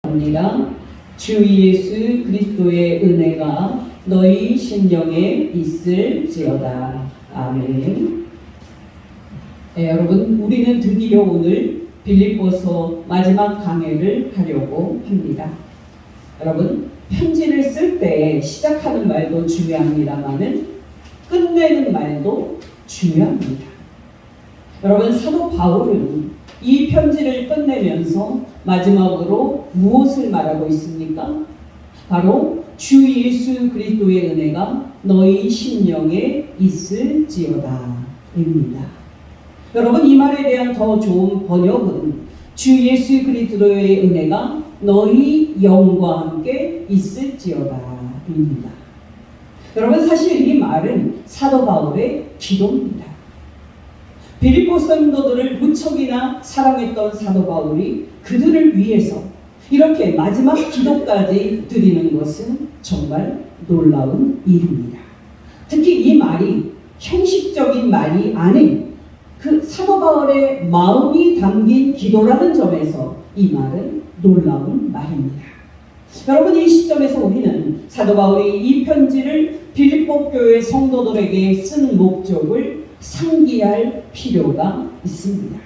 합니다. 주 예수 그리스도의 은혜가 너희 심령에 있을지어다. 아멘. 여러분, 우리는 드디어 오늘 빌립보서 마지막 강해를 하려고 합니다. 여러분, 편지를 쓸 때 시작하는 말도 중요합니다만은 끝내는 말도 중요합니다. 여러분, 사도 바울은 이 편지를 끝내면서 마지막으로 무엇을 말하고 있습니까? 바로 주 예수 그리스도의 은혜가 너희 심령에 있을지어다 입니다. 여러분, 이 말에 대한 더 좋은 번역은 주 예수 그리스도의 은혜가 너희 영과 함께 있을지어다 입니다. 여러분, 사실 이 말은 사도 바울의 기도입니다. 빌립보 성도들을 무척이나 사랑했던 사도 바울이 그들을 위해서 이렇게 마지막 기도까지 드리는 것은 정말 놀라운 일입니다. 특히 이 말이 형식적인 말이 아닌 그 사도 바울의 마음이 담긴 기도라는 점에서 이 말은 놀라운 말입니다. 여러분, 이 시점에서 우리는 사도 바울이 이 편지를 빌립보 교회 성도들에게 쓴 목적을 상기할 필요가 있습니다.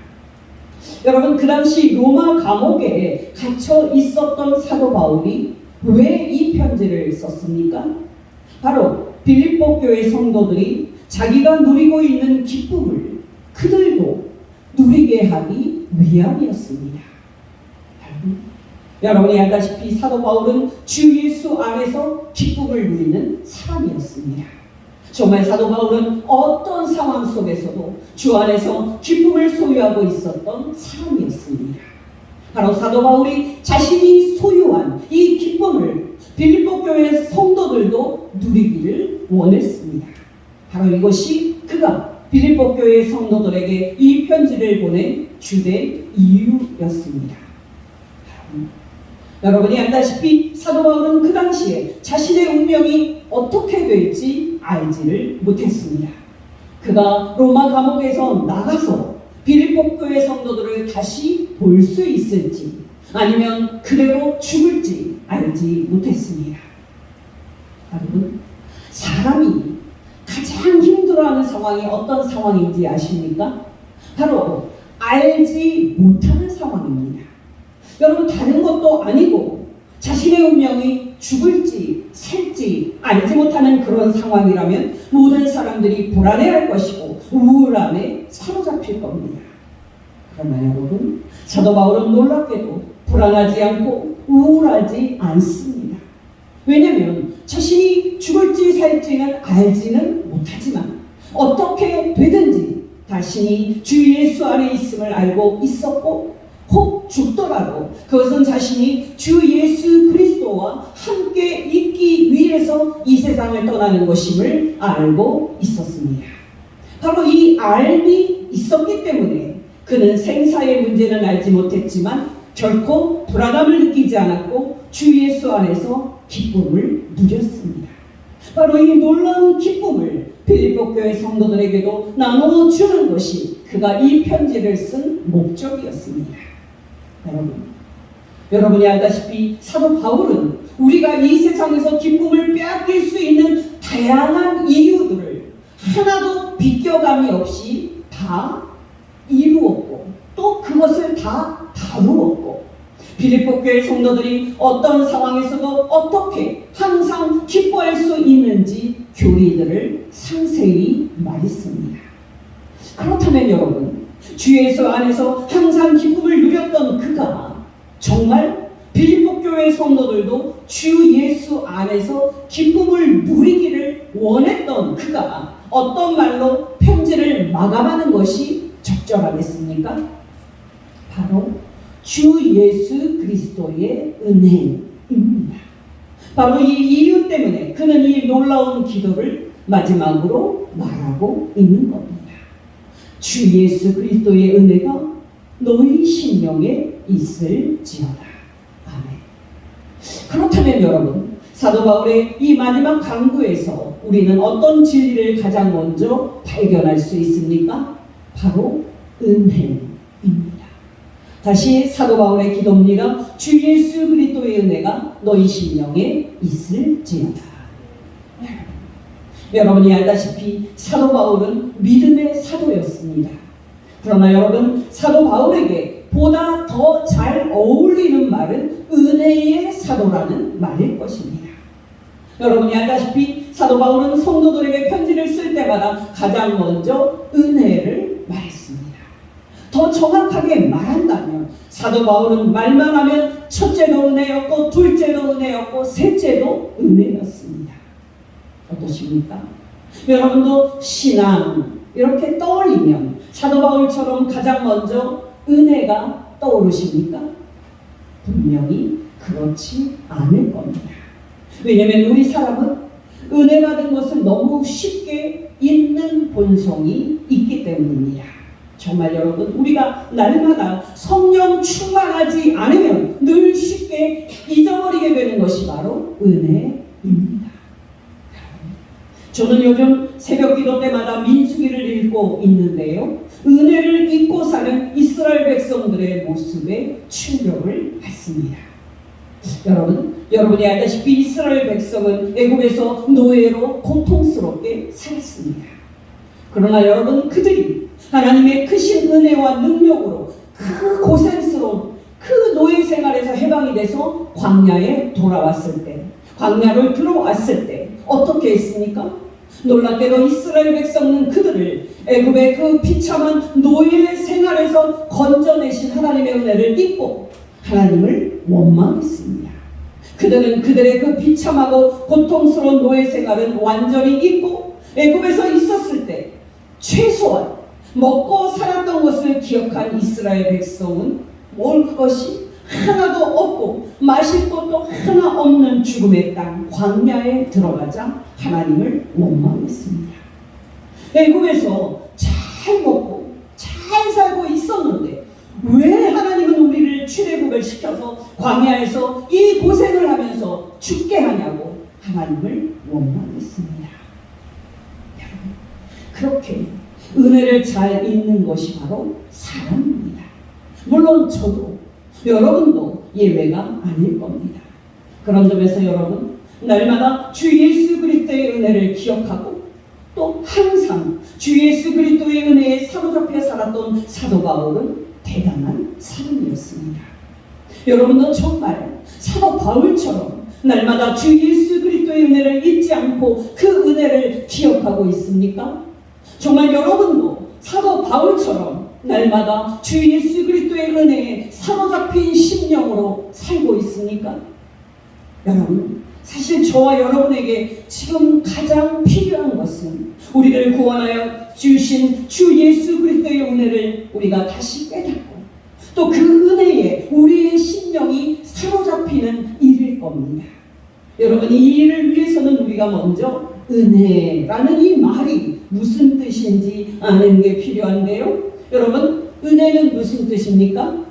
여러분, 그 당시 로마 감옥에 갇혀 있었던 사도 바울이 왜 이 편지를 썼습니까? 바로 빌립보 교회 성도들이 자기가 누리고 있는 기쁨을 그들도 누리게 하기 위함이었습니다. 여러분이 알다시피 사도 바울은 주 예수 안에서 기쁨을 누리는 사람이었습니다. 정말 사도 바울은 어떤 상황 속에서도 주 안에서 기쁨을 소유하고 있었던 사람이었습니다. 바로 사도 바울이 자신이 소유한 이 기쁨을 빌립보 교회 성도들도 누리기를 원했습니다. 바로 이것이 그가 빌립보 교회 성도들에게 이 편지를 보낸 주된 이유였습니다. 여러분이 알다시피 사도 바울은 그 당시에 자신의 운명이 어떻게 될지 알지를 못했습니다. 그가 로마 감옥에서 나가서 빌립보 교회 성도들을 다시 볼 수 있을지 아니면 그대로 죽을지 알지 못했습니다. 여러분, 사람이 가장 힘들어하는 상황이 어떤 상황인지 아십니까? 바로 알지 못하는 상황입니다. 여러분, 다른 것도 아니고 자신의 운명이 죽을지 살지 알지 못하는 그런 상황이라면 모든 사람들이 불안해할 것이고 우울함에 사로잡힐 겁니다. 그러나 여러분, 사도 바울은 놀랍게도 불안하지 않고 우울하지 않습니다. 왜냐하면 자신이 죽을지 살지는 알지는 못하지만 어떻게 되든지 자신이 주 예수 안에 있음을 알고 있었고 혹 죽더라도 그것은 자신이 주 예수 그리스도와 함께 있기 위해서 이 세상을 떠나는 것임을 알고 있었습니다. 바로 이 알미 있었기 때문에 그는 생사의 문제는 알지 못했지만 결코 불안함을 느끼지 않았고 주 예수 안에서 기쁨을 누렸습니다. 바로 이 놀라운 기쁨을 빌립보 교회 성도들에게도 나눠주는 것이 그가 이 편지를 쓴 목적이었습니다. 여러분이 알다시피 사도 바울은 우리가 이 세상에서 기쁨을 빼앗길 수 있는 다양한 이유들을 하나도 비껴감이 없이 다 이루었고 또 그것을 다 다루었고 빌립보 교회 성도들이 어떤 상황에서도 어떻게 항상 기뻐할 수 있는지 교리들을 상세히 말했습니다. 그렇다면 여러분, 주 예수 안에서 항상 기쁨을 누렸던 그가 정말 빌립보 교회 성도들도 주 예수 안에서 기쁨을 누리기를 원했던 그가 어떤 말로 편지를 마감하는 것이 적절하겠습니까? 바로 주 예수 그리스도의 은혜입니다. 바로 이 이유 때문에 그는 이 놀라운 기도를 마지막으로 말하고 있는 겁니다. 주 예수 그리스도의 은혜가 너희 심령에 있을지어다. 아멘. 그렇다면 여러분, 사도 바울의 이 마지막 강구에서 우리는 어떤 진리를 가장 먼저 발견할 수 있습니까? 바로 은혜입니다. 다시 사도 바울의 기도입니다. 주 예수 그리스도의 은혜가 너희 심령에 있을지어다. 여러분이 알다시피 사도 바울은 믿음의 사도였습니다. 그러나 여러분, 사도 바울에게 보다 더 잘 어울리는 말은 은혜의 사도라는 말일 것입니다. 여러분이 알다시피 사도 바울은 성도들에게 편지를 쓸 때마다 가장 먼저 은혜를 말했습니다. 더 정확하게 말한다면 사도 바울은 말만 하면 첫째도 은혜였고 둘째도 은혜였고 셋째도 은혜였습니다. 어떠십니까? 여러분도 신앙 이렇게 떠올리면 사도 바울처럼 가장 먼저 은혜가 떠오르십니까? 분명히 그렇지 않을 겁니다. 왜냐하면 우리 사람은 은혜 받은 것을 너무 쉽게 잊는 본성이 있기 때문입니다. 정말 여러분, 우리가 날마다 성령 충만하지 않으면 늘 쉽게 잊어버리게 되는 것이 바로 은혜입니다. 저는 요즘 새벽 기도 때마다 민수기를 읽고 있는데요. 은혜를 잊고 사는 이스라엘 백성들의 모습에 충격을 받습니다. 여러분이 알다시피 이스라엘 백성은 애굽에서 노예로 고통스럽게 살았습니다. 그러나 여러분, 그들이 하나님의 크신 은혜와 능력으로 그 고생스러운 그 노예 생활에서 해방이 돼서 광야에 돌아왔을 때, 광야를 들어왔을 때 어떻게 했습니까? 놀랍게도 이스라엘 백성은 그들을 애굽의 그 비참한 노예 생활에서 건져내신 하나님의 은혜를 잊고 하나님을 원망했습니다. 그들은 그들의 그 비참하고 고통스러운 노예 생활은 완전히 잊고 애굽에서 있었을 때 최소한 먹고 살았던 것을 기억한 이스라엘 백성은 먹을 것이 하나도 없고 마실 것도 하나 없는 죽음의 땅 광야에 들어가자 하나님을 원망했습니다. 애굽에서 잘 먹고 잘 살고 있었는데 왜 하나님은 우리를 출애굽을 시켜서 광야에서 이 고생을 하면서 죽게 하냐고 하나님을 원망했습니다. 그렇게 은혜를 잘 잊는 것이 바로 사람입니다. 물론 저도 여러분도 예외가 아닐 겁니다. 그런 점에서 여러분, 날마다 주 예수 그리스도의 은혜를 기억하고 또 항상 주 예수 그리스도의 은혜에 사로잡혀 살았던 사도 바울은 대단한 사람이었습니다. 여러분도 정말 사도 바울처럼 날마다 주 예수 그리스도의 은혜를 잊지 않고 그 은혜를 기억하고 있습니까? 정말 여러분도 사도 바울처럼 날마다 주 예수 그리스도의 은혜에 사로잡힌 심령으로 살고 있습니까? 여러분, 사실 저와 여러분에게 지금 가장 필요한 것은 우리를 구원하여 주신 주 예수 그리스도의 은혜를 우리가 다시 깨닫고 또 그 은혜에 우리의 심령이 사로잡히는 일일 겁니다. 여러분, 이 일을 위해서는 우리가 먼저 은혜라는 이 말이 무슨 뜻인지 아는 게 필요한데요. 여러분, 은혜는 무슨 뜻입니까?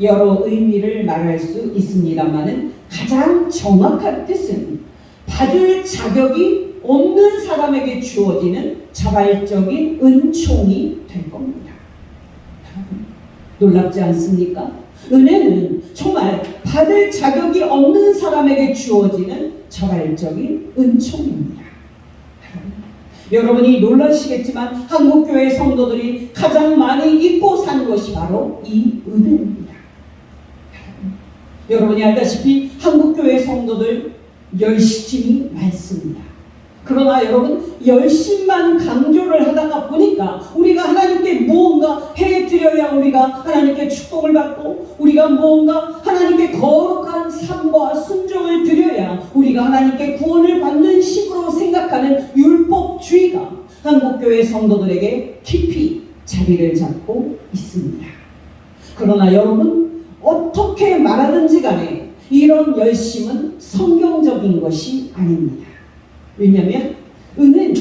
여러 의미를 말할 수 있습니다만은 가장 정확한 뜻은 받을 자격이 없는 사람에게 주어지는 자발적인 은총이 될 겁니다. 놀랍지 않습니까? 은혜는 정말 받을 자격이 없는 사람에게 주어지는 자발적인 은총입니다. 여러분이 놀라시겠지만 한국교회 성도들이 가장 많이 잊고 산 것이 바로 이 은혜입니다. 여러분이 알다시피 한국교회 성도들 열심히 많습니다. 그러나 여러분, 열심만 강조를 하다가 보니까 우리가 하나님께 무언가 해드려야 우리가 하나님께 축복을 받고 우리가 무언가 하나님께 거룩한 삶과 순종을 드려야 우리가 하나님께 구원을 받는 식으로 생각하는 율법주의가 한국교회 성도들에게 깊이 자리를 잡고 있습니다. 그러나 여러분, 어떻게 말하든지 간에 이런 열심은 성경적인 것이 아닙니다. 왜냐하면 은혜는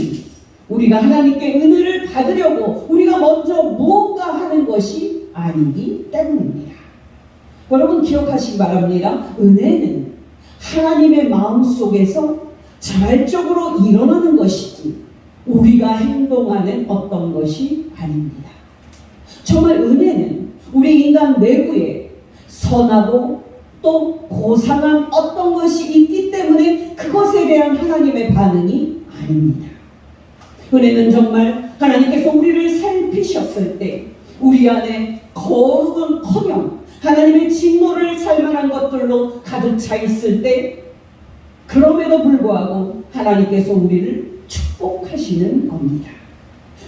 우리가 하나님께 은혜를 받으려고 우리가 먼저 무언가 하는 것이 아니기 때문입니다. 여러분, 기억하시기 바랍니다. 은혜는 하나님의 마음속에서 자발적으로 일어나는 것이지 우리가 행동하는 어떤 것이 아닙니다. 정말 은혜는 우리 인간 내부에 선하고 또 고상한 어떤 것이 있기 때문에 그것에 대한 하나님의 반응이 아닙니다. 은혜는 정말 하나님께서 우리를 살피셨을 때 우리 안에 거룩은커녕 하나님의 진노를 살만한 것들로 가득 차 있을 때 그럼에도 불구하고 하나님께서 우리를 축복하시는 겁니다.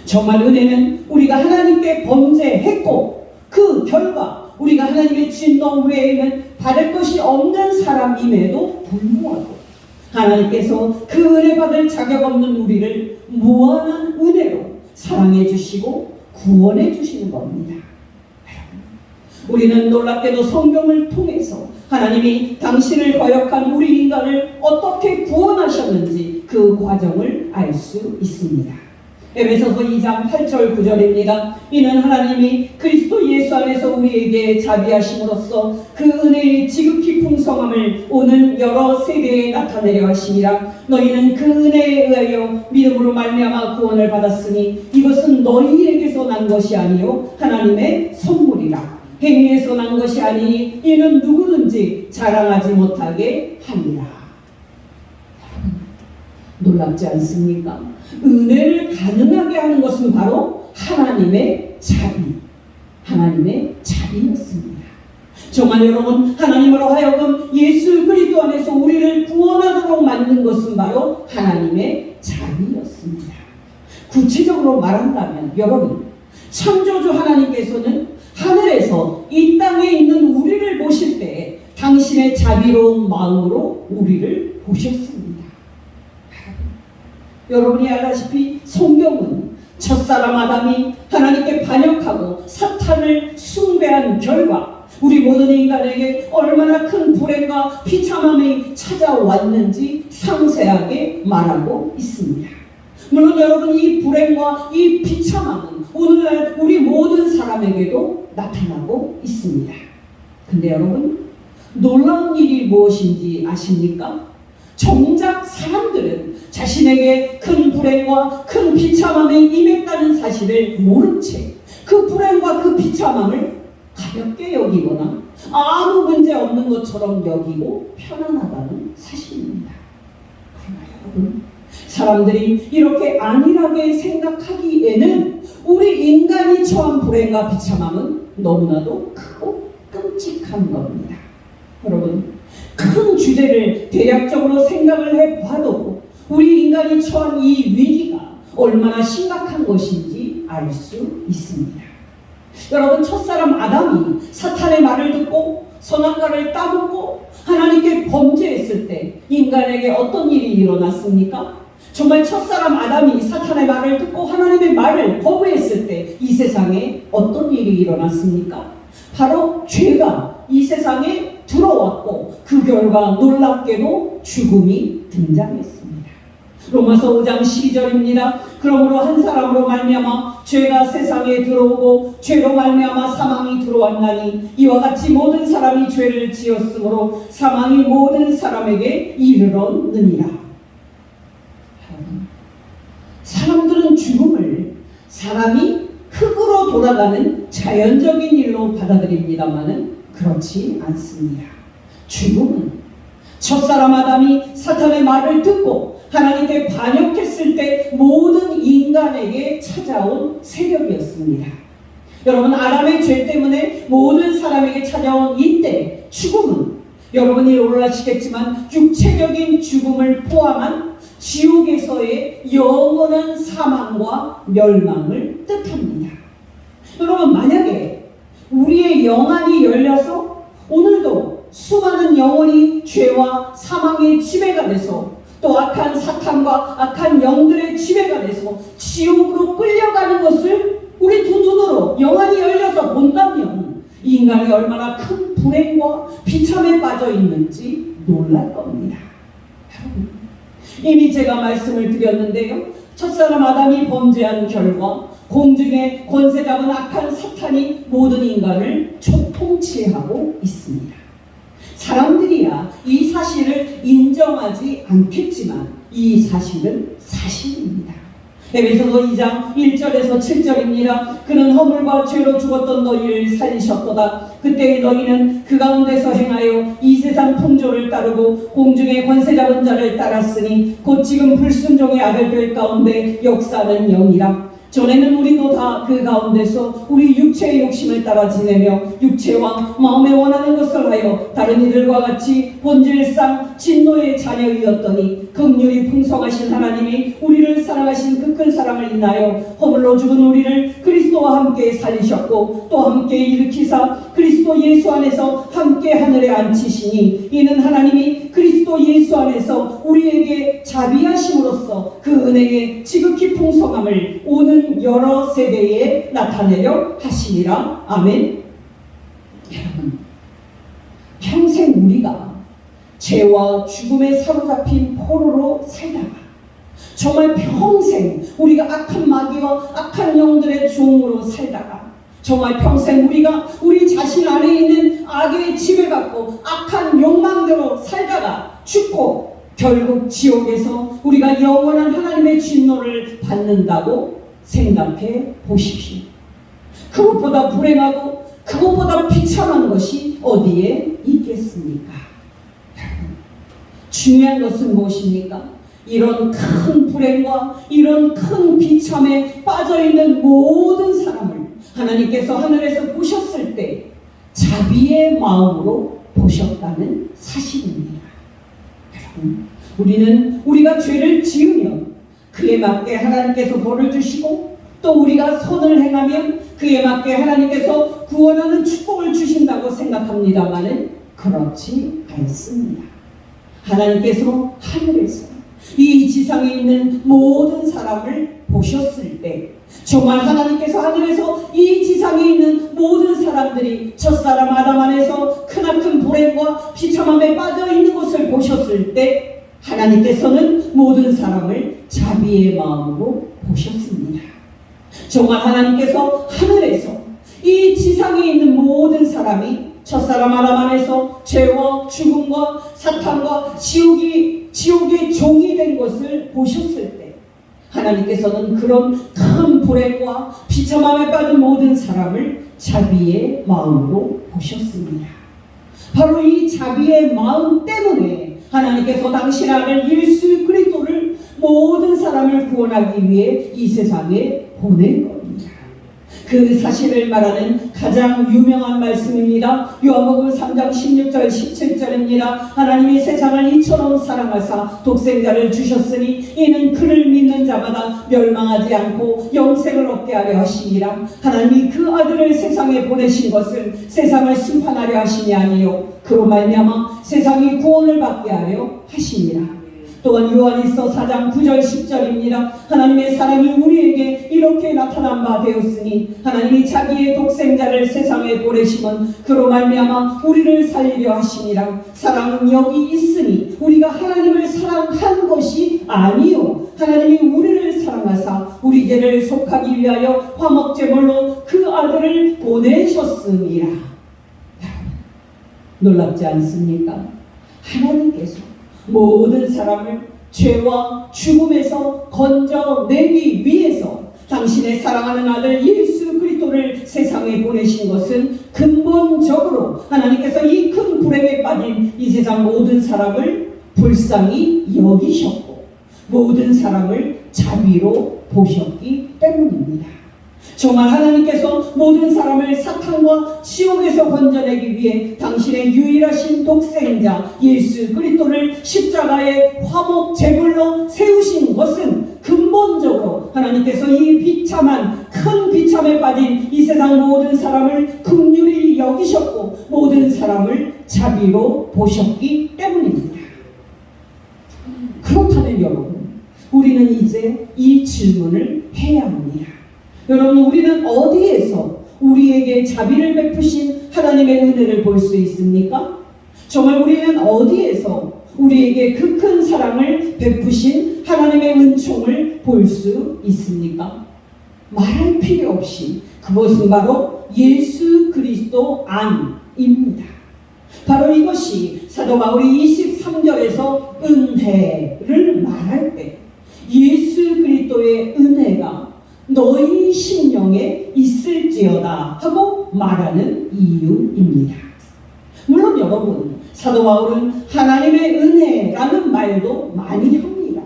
정말 은혜는 우리가 하나님께 범죄했고 그 결과 우리가 하나님의 진노 외에는 받을 것이 없는 사람임에도 불구하고 하나님께서 그 은혜 받을 자격 없는 우리를 무한한 은혜로 사랑해 주시고 구원해 주시는 겁니다. 우리는 놀랍게도 성경을 통해서 하나님이 당신을 거역한 우리 인간을 어떻게 구원하셨는지 그 과정을 알 수 있습니다. 에베소서 2장 8절 9절입니다. 이는 하나님이 그리스도 예수 안에서 우리에게 자비하심으로써 그 은혜의 지극히 풍성함을 오는 여러 세대에 나타내려 하심이라. 너희는 그 은혜에 의하여 믿음으로 말미암아 구원을 받았으니 이것은 너희에게서 난 것이 아니요 하나님의 선물이라. 행위에서 난 것이 아니니 이는 누구든지 자랑하지 못하게 함이라. 놀랍지 않습니까? 은혜를 가능하게 하는 것은 바로 하나님의 자비, 하나님의 자비였습니다. 정말 여러분, 하나님으로 하여금 예수 그리스도 안에서 우리를 구원하도록 만든 것은 바로 하나님의 자비였습니다. 구체적으로 말한다면 여러분, 창조주 하나님께서는 하늘에서 이 땅에 있는 우리를 보실 때 당신의 자비로운 마음으로 우리를 보셨습니다. 여러분이 알다시피 성경은 첫사람 아담이 하나님께 반역하고 사탄을 숭배한 결과 우리 모든 인간에게 얼마나 큰 불행과 비참함이 찾아왔는지 상세하게 말하고 있습니다. 물론 여러분, 이 불행과 이 비참함은 오늘날 우리 모든 사람에게도 나타나고 있습니다. 근데 여러분, 놀라운 일이 무엇인지 아십니까? 정작 사람들은 자신에게 큰 불행과 큰 비참함이 임했다는 사실을 모른 채 그 불행과 그 비참함을 가볍게 여기거나 아무 문제 없는 것처럼 여기고 편안하다는 사실입니다. 그러나 여러분, 사람들이 이렇게 안일하게 생각하기에는 우리 인간이 처한 불행과 비참함은 너무나도 크고 끔찍한 겁니다. 여러분, 큰 주제를 대략적으로 생각을 해봐도 우리 인간이 처한 이 위기가 얼마나 심각한 것인지 알 수 있습니다. 여러분, 첫사람 아담이 사탄의 말을 듣고 선악과를 따먹고 하나님께 범죄했을 때 인간에게 어떤 일이 일어났습니까? 정말 첫사람 아담이 사탄의 말을 듣고 하나님의 말을 거부했을 때 이 세상에 어떤 일이 일어났습니까? 바로 죄가 이 세상에 들어왔고 그 결과 놀랍게도 죽음이 등장했습니다. 로마서 5장 12절입니다. 그러므로 한 사람으로 말미암아 죄가 세상에 들어오고 죄로 말미암아 사망이 들어왔나니 이와 같이 모든 사람이 죄를 지었으므로 사망이 모든 사람에게 이르렀느니라. 사람들은 죽음을 사람이 흙으로 돌아가는 자연적인 일로 받아들입니다마는 그렇지 않습니다. 죽음은 첫사람 아담이 사탄의 말을 듣고 하나님께 반역했을 때 모든 인간에게 찾아온 세력이었습니다. 여러분, 아담의 죄 때문에 모든 사람에게 찾아온 이때 죽음은 여러분이 놀라시겠지만 육체적인 죽음을 포함한 지옥에서의 영원한 사망과 멸망을 뜻합니다. 여러분, 만약에 우리의 영안이 열려서 오늘도 수많은 영혼이 죄와 사망의 지배가 돼서 또 악한 사탄과 악한 영들의 지배가 돼서 지옥으로 끌려가는 것을 우리 두 눈으로 영안이 열려서 본다면 인간이 얼마나 큰 불행과 비참에 빠져 있는지 놀랄 겁니다. 이미 제가 말씀을 드렸는데요, 첫사람 아담이 범죄한 결과 공중의 권세 잡은 악한 사탄이 모든 인간을 총통치하고 있습니다. 사람들이야 이 사실을 인정하지 않겠지만 이 사실은 사실입니다. 에베소서 2장 1절에서 7절입니다. 그는 허물과 죄로 죽었던 너희를 살리셨도다. 그때의 너희는 그 가운데서 행하여 이 세상 풍조를 따르고 공중의 권세 잡은 자를 따랐으니 곧 지금 불순종의 아들들 가운데 역사는 영이라. 전에는 우리도 다 그 가운데서 우리 육체의 욕심을 따라 지내며 육체와 마음에 원하는 것을 하여 다른 이들과 같이 본질상 진노의 자녀이었더니 긍휼이 풍성하신 하나님이 우리를 사랑하신 그 큰 사랑을 인하여 허물로 죽은 우리를 그리스도와 함께 살리셨고 또 함께 일으키사 그리스도 예수 안에서 함께 하늘에 앉히시니 이는 하나님이 그리스도 예수 안에서 우리에게 자비하심으로써 그 은혜의 지극히 풍성함을 오는 여러 세대에 나타내려 하시니라. 아멘. 여러분, 평생 우리가 죄와 죽음에 사로잡힌 포로로 살다가 정말 평생 우리가 악한 마귀와 악한 영들의 종으로 살다가 정말 평생 우리가 우리 자신 안에 있는 악의 지배받고 악한 욕망대로 살다가 죽고 결국 지옥에서 우리가 영원한 하나님의 진노를 받는다고 생각해 보십시오. 그것보다 불행하고 그것보다 비참한 것이 어디에 있겠습니까? 중요한 것은 무엇입니까? 이런 큰 불행과 이런 큰 비참에 빠져있는 모든 사람을 하나님께서 하늘에서 보셨을 때 자비의 마음으로 보셨다는 사실입니다. 여러분, 우리는 우리가 죄를 지으면 그에 맞게 하나님께서 벌을 주시고 또 우리가 선을 행하면 그에 맞게 하나님께서 구원하는 축복을 주신다고 생각합니다만은 그렇지 않습니다. 하나님께서 하늘에서 이 지상에 있는 모든 사람을 보셨을 때 정말 하나님께서 하늘에서 이 지상에 있는 모든 사람들이 첫사람 아담 안에서 크나큰 불행과 비참함에 빠져있는 것을 보셨을 때 하나님께서는 모든 사람을 자비의 마음으로 보셨습니다. 정말 하나님께서 하늘에서 이 지상에 있는 모든 사람이 첫사람 아담 안에서 죄와 죽음과 사탄과 지옥의 종이 된 것을 보셨을 때 하나님께서는 그런 큰 불행과 비참함에 빠진 모든 사람을 자비의 마음으로 보셨습니다. 바로 이 자비의 마음 때문에 하나님께서 당신 아들 예수 그리스도를 모든 사람을 구원하기 위해 이 세상에 보낸 겁니다. 그 사실을 말하는 가장 유명한 말씀입니다. 요한복음 3장 16절 17절입니다. 하나님이 세상을 이처럼 사랑하사 독생자를 주셨으니 이는 그를 믿는 자마다 멸망하지 않고 영생을 얻게 하려 하시니라. 하나님이 그 아들을 세상에 보내신 것은 세상을 심판하려 하심이 아니요 그로 말미암아 세상이 구원을 받게 하려 하시니라. 또한 요한일서 4장 9절 10절입니다. 하나님의 사랑이 우리에게 이렇게 나타난 바 되었으니 하나님이 자기의 독생자를 세상에 보내심은 그로 말미암아 우리를 살리려 하심이라. 사랑은 여기 있으니 우리가 하나님을 사랑한 것이 아니요 하나님이 우리를 사랑하사 우리 죄를 속하기 위하여 화목제물로 그 아들을 보내셨습니다. 놀랍지 않습니까? 하나님께서 모든 사람을 죄와 죽음에서 건져내기 위해서 당신의 사랑하는 아들 예수 그리스도를 세상에 보내신 것은 근본적으로 하나님께서 이 큰 불행에 빠진 이 세상 모든 사람을 불쌍히 여기셨고 모든 사람을 자비로 보셨기 때문입니다. 정말 하나님께서 모든 사람을 사탄과 지옥에서 건져내기 위해 당신의 유일하신 독생자 예수 그리스도를 십자가의 화목 제물로 세우신 것은 근본적으로 하나님께서 이 비참한 큰 비참에 빠진 이 세상 모든 사람을 긍휼히 여기셨고 모든 사람을 자비로 보셨기 때문입니다. 그렇다면 여러분, 우리는 이제 이 질문을 해야 합니다. 여러분, 우리는 어디에서 우리에게 자비를 베푸신 하나님의 은혜를 볼 수 있습니까? 정말 우리는 어디에서 우리에게 그 큰 사랑을 베푸신 하나님의 은총을 볼 수 있습니까? 말할 필요 없이 그것은 바로 예수 그리스도 안입니다. 바로 이것이 사도 바울이 23절에서 은혜를 말할 때 예수 그리스도의 은혜가 너희 심령에 있을지어다 하고 말하는 이유입니다. 물론 여러분, 사도 바울은 하나님의 은혜라는 말도 많이 합니다.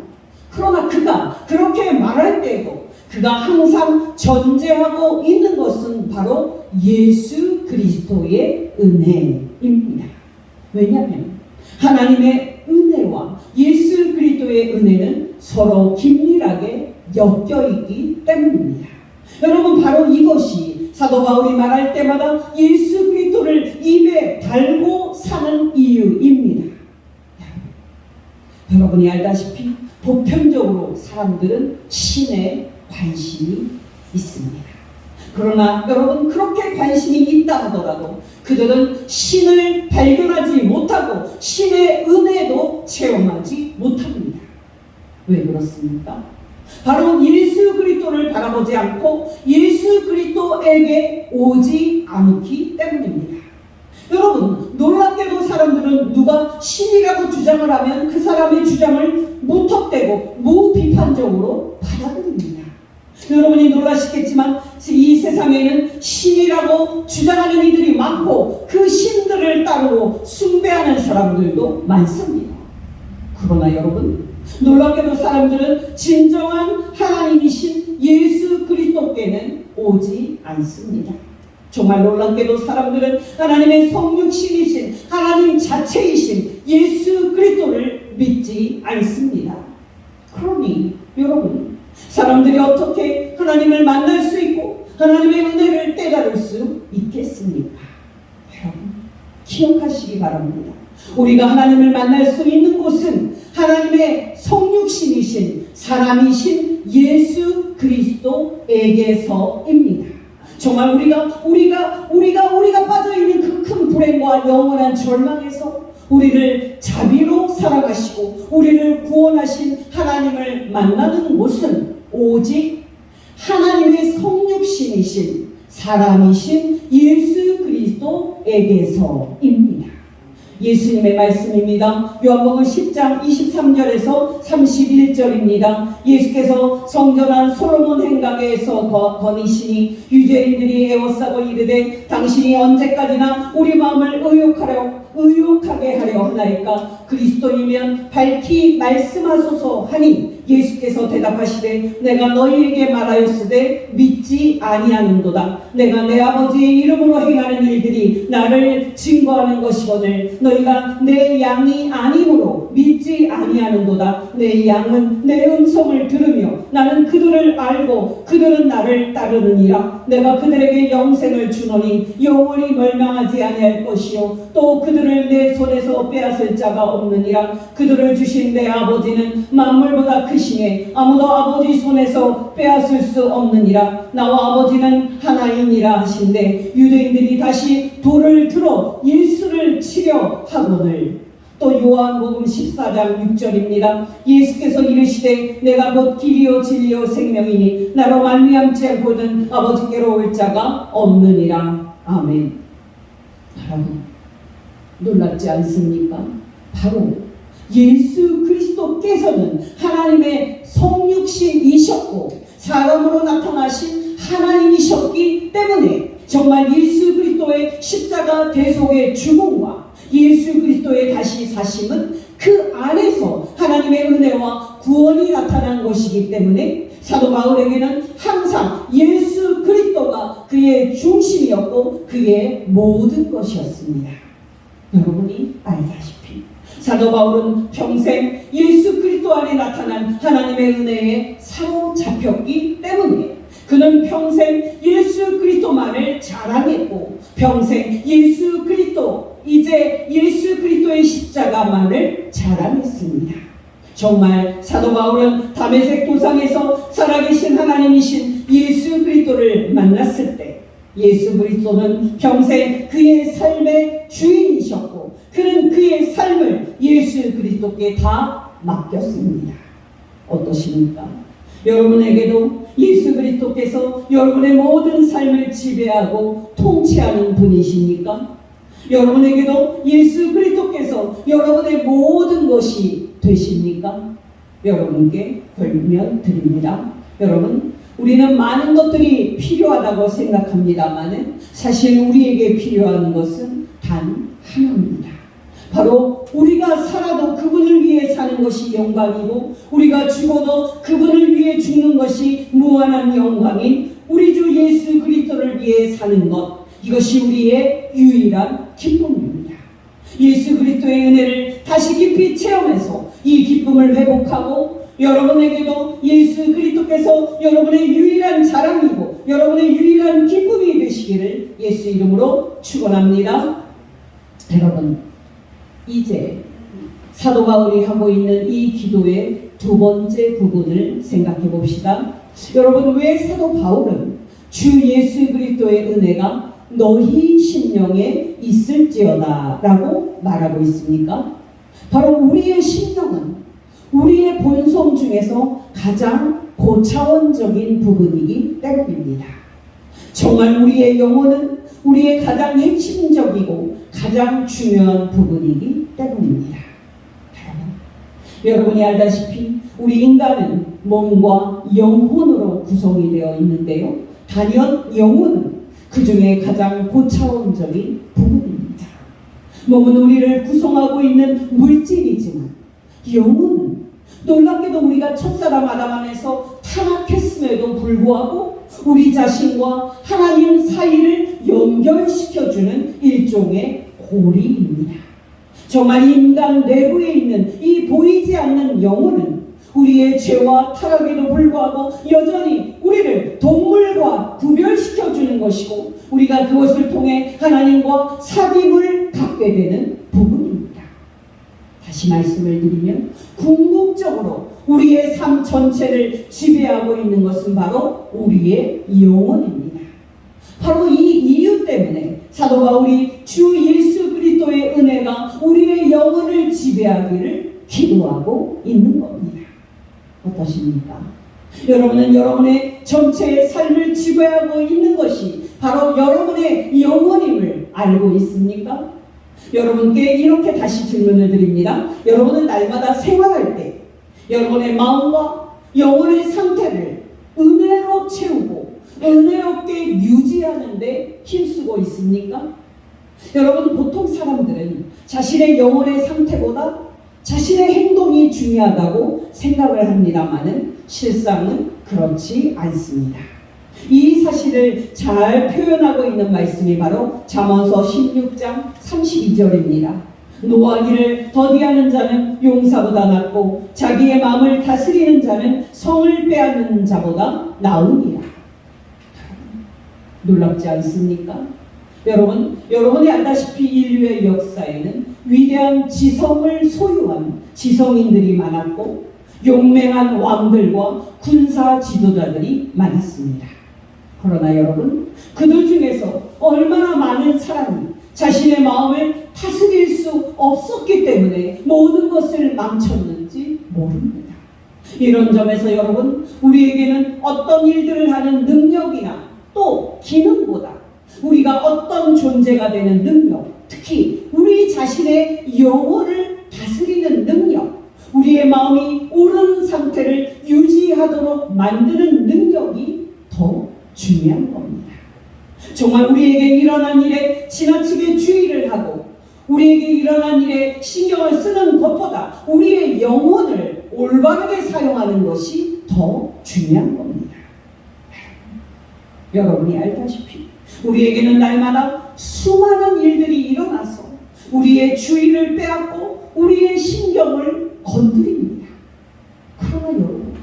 그러나 그가 그렇게 말할 때도 그가 항상 전제하고 있는 것은 바로 예수 그리스도의 은혜입니다. 왜냐하면 하나님의 은혜와 예수 그리스도의 은혜는 서로 긴밀하게 엮여 있기 때문입니다. 여러분, 바로 이것이 사도 바울이 말할 때마다 예수 그리스도를 입에 달고 사는 이유입니다. 여러분이 알다시피 보편적으로 사람들은 신에 관심이 있습니다. 그러나 여러분, 그렇게 관심이 있다 하더라도 그들은 신을 발견하지 못하고 신의 은혜도 체험하지 못합니다. 왜 그렇습니까? 바로 예수 그리스도를 바라보지 않고 예수 그리스도에게 오지 않기 때문입니다. 여러분, 놀랍게도 사람들은 누가 신이라고 주장을 하면 그 사람의 주장을 무턱대고 무비판적으로 받아들입니다. 여러분이 놀라시겠지만 이 세상에는 신이라고 주장하는 이들이 많고 그 신들을 따르고 숭배하는 사람들도 많습니다. 그러나 여러분, 놀랍게도 사람들은 진정한 하나님이신 예수 그리스도께는 오지 않습니다. 정말 놀랍게도 사람들은 하나님의 성육신이신 하나님 자체이신 예수 그리스도를 믿지 않습니다. 그러니 여러분, 사람들이 어떻게 하나님을 만날 수 있고 하나님의 은혜를 깨달을 수 있겠습니까? 여러분, 기억하시기 바랍니다. 우리가 하나님을 만날 수 있는 곳은 하나님의 성육신이신 사람이신 예수 그리스도에게서입니다. 정말 우리가 빠져있는 그 큰 불행과 영원한 절망에서 우리를 자비로 살아가시고 우리를 구원하신 하나님을 만나는 곳은 오직 하나님의 성육신이신 사람이신 예수 그리스도에게서입니다. 예수님의 말씀입니다. 요한복음 10장 23절에서 31절입니다. 예수께서 성전한 솔로몬 행각에서 거니시니 유대인들이 애워싸고 이르되 당신이 언제까지나 우리 마음을 의욕하게 하려 하나이까? 그리스도이면 밝히 말씀하소서 하니 예수께서 대답하시되 내가 너희에게 말하였으되 믿지 아니하는도다. 내가 내 아버지의 이름으로 행하는 일들이 나를 증거하는 것이거늘 너희가 내 양이 아니므로 믿지 아니하는도다. 내 양은 내 음성을 들으며 나는 그들을 알고 그들은 나를 따르느니라. 내가 그들에게 영생을 주노니 영원히 멸망하지 아니할 것이요 또 그들을 내 손에서 빼앗을 자가 없느니라. 그들을 주신 내 아버지는 만물보다 크시네 아무도 아버지 손에서 빼앗을 수 없느니라. 나와 아버지는 하나이니라 하신대 유대인들이 다시 돌을 들어 예수를 치려 하거늘. 또 요한복음 14장 6절입니다. 예수께서 이르시되 내가 곧 길이요 진리요 생명이니 나로 말미암지 않고는 아버지께로 올 자가 없느니라. 아멘. 여러분, 놀랍지 않습니까? 바로 예수 그리스도께서는 하나님의 성육신이셨고 사람으로 나타나신 하나님이셨기 때문에 정말 예수 그리스도의 십자가 대속의 죽음과 예수 그리스도의 다시 사심은 그 안에서 하나님의 은혜와 구원이 나타난 것이기 때문에 사도 바울에게는 항상 예수 그리스도가 그의 중심이었고 그의 모든 것이었습니다. 여러분이 알다시피 사도 바울은 평생 예수 그리스도 안에 나타난 하나님의 은혜에 사로잡혔기 때문에 그는 평생 예수 그리스도만을 자랑했고 평생 예수 그리스도, 이제 예수 그리스도의 십자가만을 자랑했습니다. 정말 사도 바울은 다메섹 도상에서 살아계신 하나님이신 예수 그리스도를 만났을 때 예수 그리스도는 평생 그의 삶의 주인이셨고 그는 그의 삶을 예수 그리스도께 다 맡겼습니다. 어떠십니까? 여러분에게도 예수 그리스도께서 여러분의 모든 삶을 지배하고 통치하는 분이십니까? 여러분에게도 예수 그리스도께서 여러분의 모든 것이 되십니까? 여러분께 권면 드립니다. 여러분, 우리는 많은 것들이 필요하다고 생각합니다만 사실 우리에게 필요한 것은 단 하나입니다. 바로 우리가 살아도 그분을 위해 사는 것이 영광이고 우리가 죽어도 그분을 위해 죽는 것이 무한한 영광인 우리 주 예수 그리스도를 위해 사는 것, 이것이 우리의 유일한 기쁨입니다. 예수 그리스도의 은혜를 다시 깊이 체험해서 이 기쁨을 회복하고 여러분에게도 예수 그리스도께서 여러분의 유일한 자랑이고 여러분의 유일한 기쁨이 되시기를 예수 이름으로 축원합니다. 여러분, 이제 사도 바울이 하고 있는 이 기도의 두 번째 부분을 생각해 봅시다. 여러분, 왜 사도 바울은 주 예수 그리스도의 은혜가 너희 심령에 있을지어다 라고 말하고 있습니까? 바로 우리의 심령은 우리의 본성 중에서 가장 고차원적인 부분이기 때문입니다. 정말 우리의 영혼은 우리의 가장 핵심적이고 가장 중요한 부분이기 때문입니다. 여러분이 알다시피 우리 인간은 몸과 영혼으로 구성이 되어 있는데요. 단연 영혼은 그 중에 가장 고차원적인 부분입니다. 몸은 우리를 구성하고 있는 물질이지만 영혼은 놀랍게도 우리가 첫사람 아담 안에서 타락했음에도 불구하고 우리 자신과 하나님 사이를 연결시켜주는 일종의 고리입니다. 정말 인간 내부에 있는 이 보이지 않는 영혼은 우리의 죄와 타락에도 불구하고 여전히 우리를 동물과 구별시켜주는 것이고 우리가 그것을 통해 하나님과 사귐을 갖게 되는 부분입니다. 다시 말씀을 드리면 궁극적으로 우리의 삶 전체를 지배하고 있는 것은 바로 우리의 영혼입니다. 바로 이 이유 때문에 사도 바울이 주 예수 그리스도의 은혜가 우리의 영혼을 지배하기를 기도하고 있는 겁니다. 어떠십니까? 여러분은 여러분의 전체의 삶을 지배하고 있는 것이 바로 여러분의 영혼임을 알고 있습니까? 여러분께 이렇게 다시 질문을 드립니다. 여러분은 날마다 생활할 때 여러분의 마음과 영혼의 상태를 은혜로 채우고 은혜롭게 유지하는 데 힘쓰고 있습니까? 여러분, 보통 사람들은 자신의 영혼의 상태보다 자신의 행동이 중요하다고 생각을 합니다만은 실상은 그렇지 않습니다. 이 사실을 잘 표현하고 있는 말씀이 바로 잠언서 16장 32절입니다. 노하기를 더디하는 자는 용사보다 낫고 자기의 마음을 다스리는 자는 성을 빼앗는 자보다 나으니라. 놀랍지 않습니까? 여러분이 알다시피 인류의 역사에는 위대한 지성을 소유한 지성인들이 많았고 용맹한 왕들과 군사 지도자들이 많았습니다. 그러나 여러분, 그들 중에서 얼마나 많은 사람이 자신의 마음을 다스릴 수 없었기 때문에 모든 것을 망쳤는지 모릅니다. 이런 점에서 여러분, 우리에게는 어떤 일들을 하는 능력이나 또 기능보다 우리가 어떤 존재가 되는 능력, 특히 우리 자신의 영혼을 다스리는 능력, 우리의 마음이 옳은 상태를 유지하도록 만드는 능력이 더 중요한 겁니다. 정말 우리에게 일어난 일에 지나치게 주의를 하고 우리에게 일어난 일에 신경을 쓰는 것보다 우리의 영혼을 올바르게 사용하는 것이 더 중요한 겁니다. 여러분이 알다시피 우리에게는 날마다 수많은 일들이 일어나서 우리의 주의를 빼앗고 우리의 신경을 건드립니다. 그러나 여러분,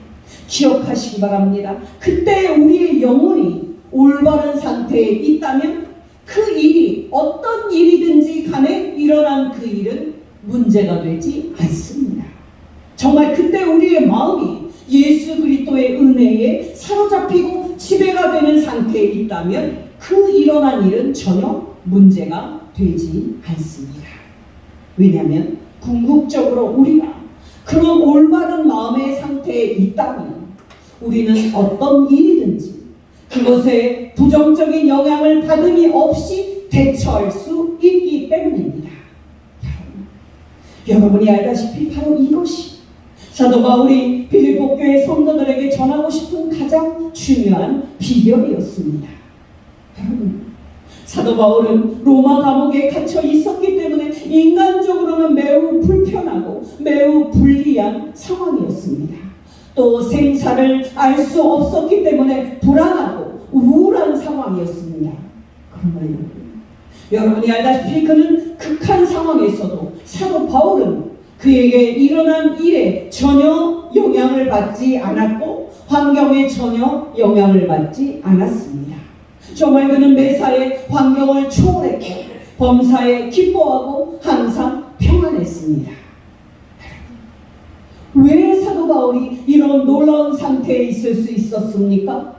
기억하시기 바랍니다. 그때 우리의 영혼이 올바른 상태에 있다면 그 일이 어떤 일이든지 간에 일어난 그 일은 문제가 되지 않습니다. 정말 그때 우리의 마음이 예수 그리스도의 은혜에 사로잡히고 지배가 되는 상태에 있다면 그 일어난 일은 전혀 문제가 되지 않습니다. 왜냐하면 궁극적으로 우리가 그런 올바른 마음의 상태에 있다면 우리는 어떤 일이든지 그것에 부정적인 영향을 받음이 없이 대처할 수 있기 때문입니다. 여러분이 알다시피 바로 이것이 사도 바울이 빌립보 교회 성도들에게 전하고 싶은 가장 중요한 비결이었습니다. 여러분, 사도 바울은 로마 감옥에 갇혀 있었기 때문에 인간적으로는 매우 불편하고 매우 불리한 상황이었습니다. 또 생사를 알 수 없었기 때문에 불안하고 우울한 상황이었습니다. 그러나 여러분이 알다시피 그는 극한 상황에서도 사도 바울은 그에게 일어난 일에 전혀 영향을 받지 않았고 환경에 전혀 영향을 받지 않았습니다. 정말 그는 매사에 환경을 초월했고 범사에 기뻐하고 항상 평안했습니다. 왜 사도 바울이 이런 놀라운 상태에 있을 수 있었습니까?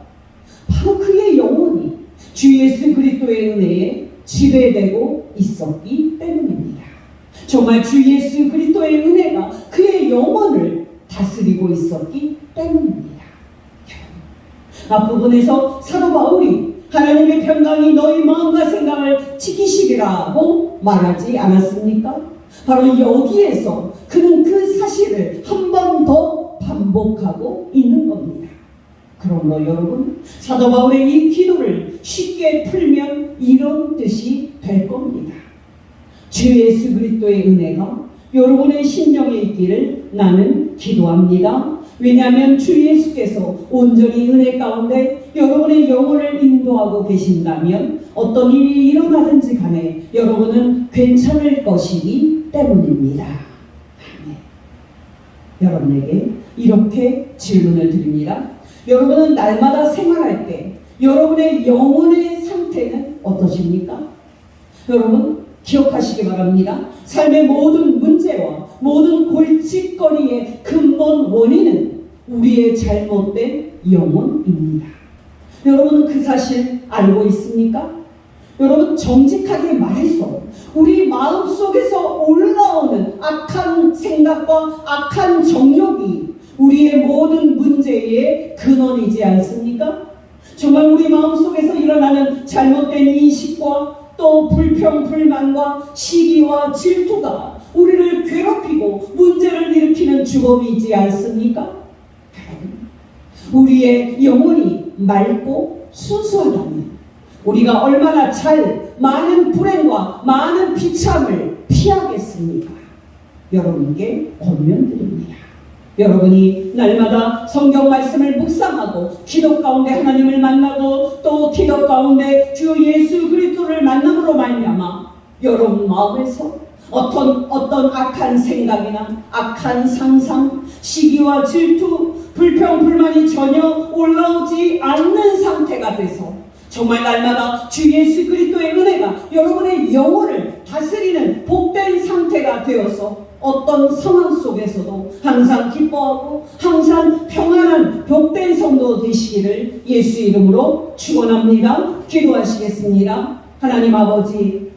바로 그의 영혼이 주 예수 그리스도의 은혜에 지배되고 있었기 때문입니다. 정말 주 예수 그리스도의 은혜가 그의 영혼을 다스리고 있었기 때문입니다. 앞부분에서 사도 바울이 하나님의 평강이 너희 마음과 생각을 지키시리라고 말하지 않았습니까? 바로 여기에서 그는 그 사실을 한 번 더 반복하고 있는 겁니다. 그러므로 여러분, 사도 바울의 이 기도를 쉽게 풀면 이런 뜻이 될 겁니다. 주 예수 그리스도의 은혜가 여러분의 심령에 있기를 나는 기도합니다. 왜냐하면 주 예수께서 온전히 은혜 가운데 여러분의 영혼을 인도하고 계신다면 어떤 일이 일어나든지 간에 여러분은 괜찮을 것이기 때문입니다. 여러분에게 이렇게 질문을 드립니다. 여러분은 날마다 생활할 때 여러분의 영혼의 상태는 어떠십니까? 여러분 기억하시기 바랍니다. 삶의 모든 문제와 모든 골칫거리의 근본 원인은 우리의 잘못된 영혼입니다. 여러분은 그 사실 알고 있습니까? 여러분 정직하게 말해서 우리 마음속에서 올라오는 악한 생각과 악한 정욕이 우리의 모든 문제의 근원이지 않습니까? 정말 우리 마음속에서 일어나는 잘못된 인식과 또 불평, 불만과 시기와 질투가 우리를 괴롭히고 문제를 일으키는 주범이지 않습니까? 우리의 영혼이 맑고 순수하다면 우리가 얼마나 잘 많은 불행과 많은 비참을 피하겠습니까? 여러분께 권면드립니다. 여러분이 날마다 성경 말씀을 묵상하고 기도 가운데 하나님을 만나고 또 기도 가운데 주 예수 그리스도를 만남으로 말미암아 여러분 마음에서 어떤 악한 생각이나 악한 상상, 시기와 질투, 불평, 불만이 전혀 올라오지 않는 상태가 돼서 정말 날마다 주 예수 그리스도의 은혜가 여러분의 영혼을 다스리는 복된 상태가 되어서 어떤 상황 속에서도 항상 기뻐하고 항상 평안한 복된 성도 되시기를 예수 이름으로 축원합니다. 기도하시겠습니다. 하나님 아버지,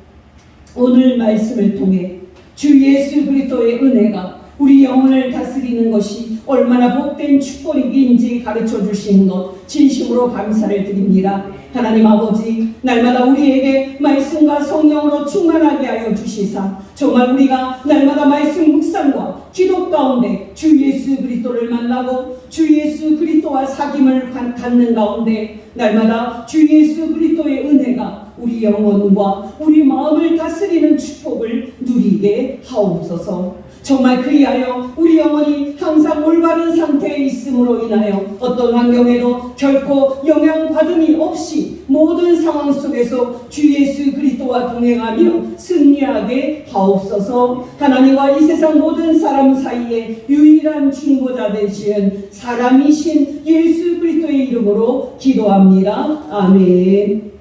오늘 말씀을 통해 주 예수 그리스도의 은혜가 우리 영혼을 다스리는 것이 얼마나 복된 축복인지 가르쳐 주신 것 진심으로 감사를 드립니다. 하나님 아버지, 날마다 우리에게 말씀과 성령으로 충만하게 하여 주시사 정말 우리가 날마다 말씀 묵상과 기도 가운데 주 예수 그리스도를 만나고 주 예수 그리스도와 사귐을 갖는 가운데 날마다 주 예수 그리스도의 은혜가 우리 영혼과 우리 마음을 다스리는 축복을 누리게 하옵소서. 정말 그리하여 우리 영혼이 항상 올바른 상태에 있음으로 인하여 어떤 환경에도 결코 영향받음이 없이 모든 상황 속에서 주 예수 그리스도와 동행하며 승리하게 하옵소서. 하나님과 이 세상 모든 사람 사이에 유일한 중보자 되시는 사람이신 예수 그리스도의 이름으로 기도합니다. 아멘.